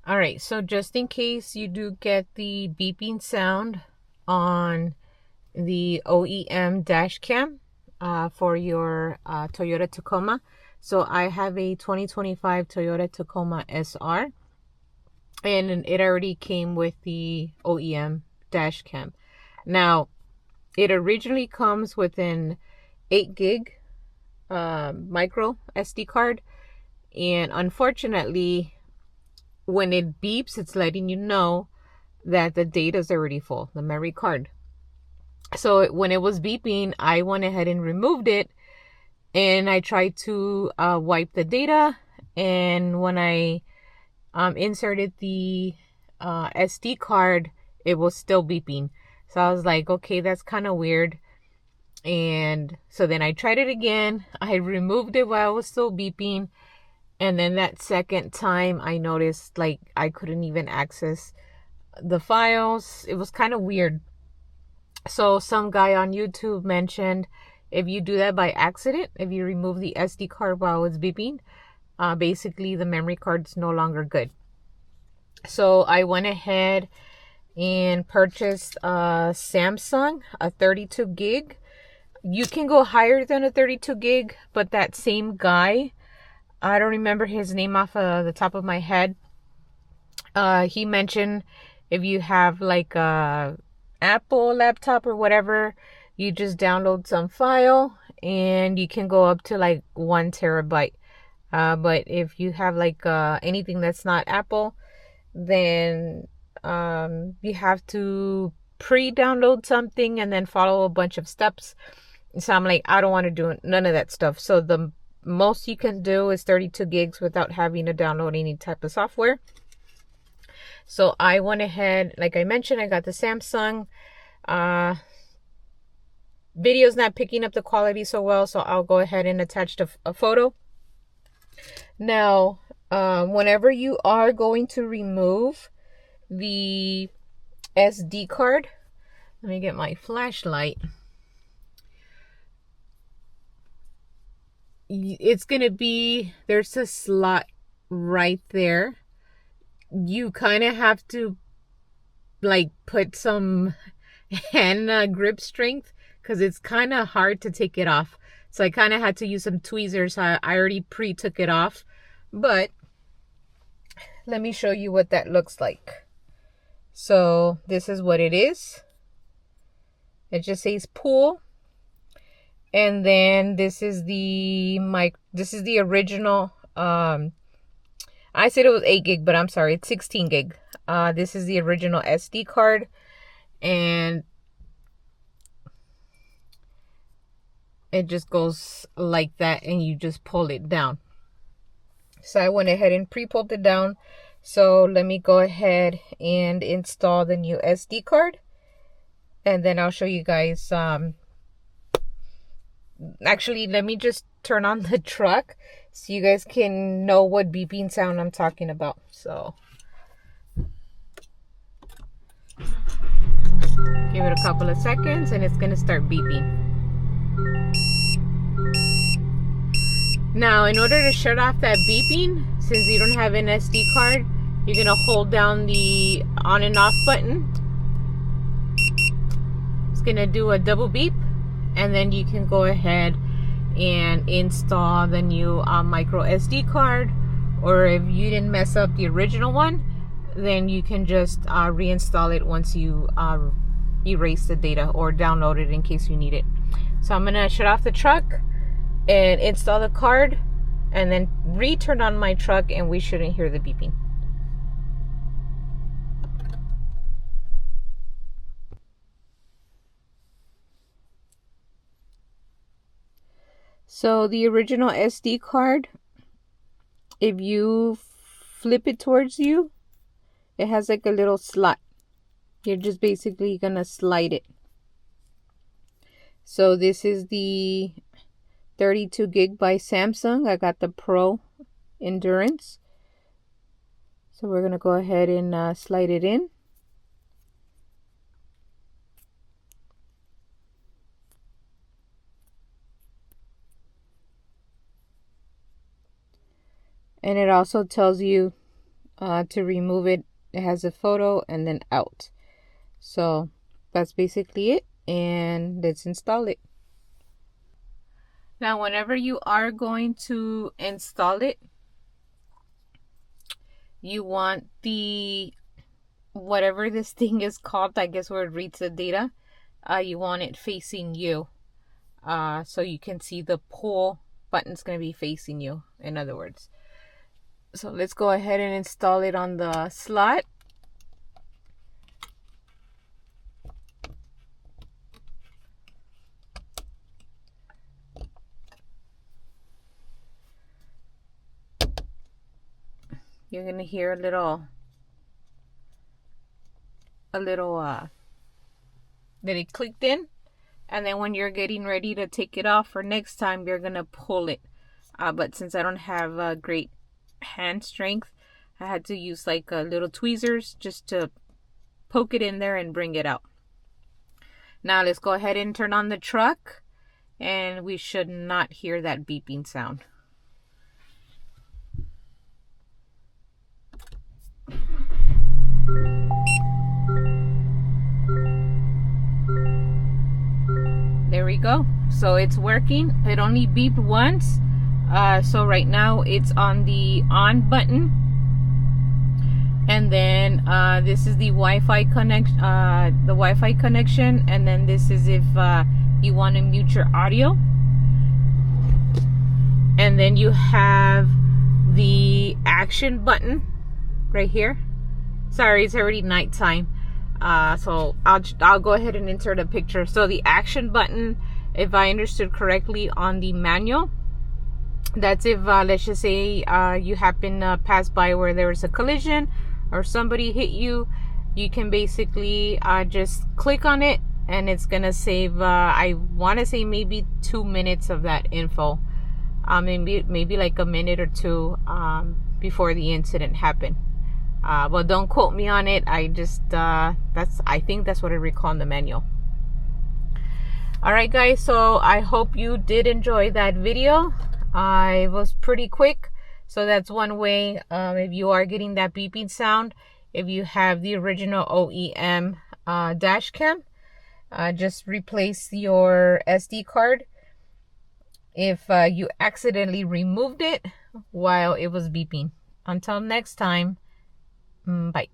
All right, so just in case you do get the beeping sound on the OEM dash cam for your Toyota Tacoma. So I have a 2025 Toyota Tacoma SR, and it already came with the OEM dash cam. Now, it originally comes with an 8 gig micro SD card, and unfortunately, when it beeps, it's letting you know that the data is already full, the memory card. So when it was beeping, I went ahead and removed it, and I tried to wipe the data. And when I inserted the SD card, it was still beeping. So I was like, okay, that's kind of weird. And so then I tried it again. I removed it while it was still beeping. And then that second time I noticed like I couldn't even access the files. It was kind of weird. So some guy on YouTube mentioned if you do that by accident, if you remove the SD card while it's beeping, basically the memory card's no longer good. So I went ahead and purchased a Samsung, a 32 gig. You can go higher than a 32 gig, but that same guy, I don't remember his name off of the top of my head. He mentioned if you have like a Apple laptop or whatever, you just download some file and you can go up to like 1 terabyte. But if you have like anything that's not Apple, then you have to pre-download something and then follow a bunch of steps. So I'm like, I don't want to do none of that stuff. So the most you can do is 32 gigs without having to download any type of software. So I went ahead, like I mentioned, I got the Samsung. Video's not picking up the quality so well, so I'll go ahead and attach a photo. Now, whenever you are going to remove the SD card, let me get my flashlight. It's gonna be, there's a slot right there. You kind of have to like put some hand grip strength because it's kind of hard to take it off. So I kind of had to use some tweezers. I already pre-took it off, but let me show you what that looks like. So this is what it is. It just says pool. And then this is the original. I said it was 8 gig, but I'm sorry, it's 16 gig. This is the original SD card, and it just goes like that, and you just pull it down. So I went ahead and pre-pulled it down. So let me go ahead and install the new SD card, and then I'll show you guys. Actually, let me just turn on the truck so you guys can know what beeping sound I'm talking about. So give it a couple of seconds and it's gonna start beeping. Now, in order to shut off that beeping, since you don't have an SD card, you're gonna hold down the on and off button. It's gonna do a double beep, and then you can go ahead and install the new micro SD card. Or if you didn't mess up the original one, then you can just reinstall it once you erase the data or download it in case you need it. So I'm gonna shut off the truck and install the card, and then return on my truck, and we shouldn't hear the beeping. So the original SD card, if you flip it towards you, it has like a little slot. You're just basically gonna slide it. So this is the 32 gig by Samsung. I got the Pro Endurance. So we're gonna go ahead and slide it in. And it also tells you To remove it, it has a photo and then out. So that's basically it, and let's install it. Now whenever you are going to install it, you want the whatever this thing is called, I guess, where it reads the data, you want it facing you, so you can see the pull button's going to be facing you, in other words. So let's go ahead and install it on the slot. You're going to hear a little that it clicked in, and then when you're getting ready to take it off for next time, you're going to pull it. But since I don't have great hand strength, I had to use like little tweezers just to poke it in there and bring it out. Now let's go ahead and turn on the truck, and we should not hear that beeping sound. There we go. So it's working. It only beeped once. So right now it's on the on button, and then this is the Wi-Fi connection. And then this is if you want to mute your audio. And then you have the action button right here. Sorry, it's already nighttime. So I'll go ahead and insert a picture. So the action button, if I understood correctly, on the manual, that's if let's just say you happen to pass by where there was a collision or somebody hit you, you can basically just click on it, and it's gonna save I want to say maybe 2 minutes of that info, maybe like a minute or two before the incident happened. But don't quote me on it. I just I think that's what I recall in the manual. All right, guys, so I hope you did enjoy that video. It was pretty quick, so that's one way. If you are getting that beeping sound, if you have the original OEM dash cam, just replace your SD card if you accidentally removed it while it was beeping. Until next time, bye.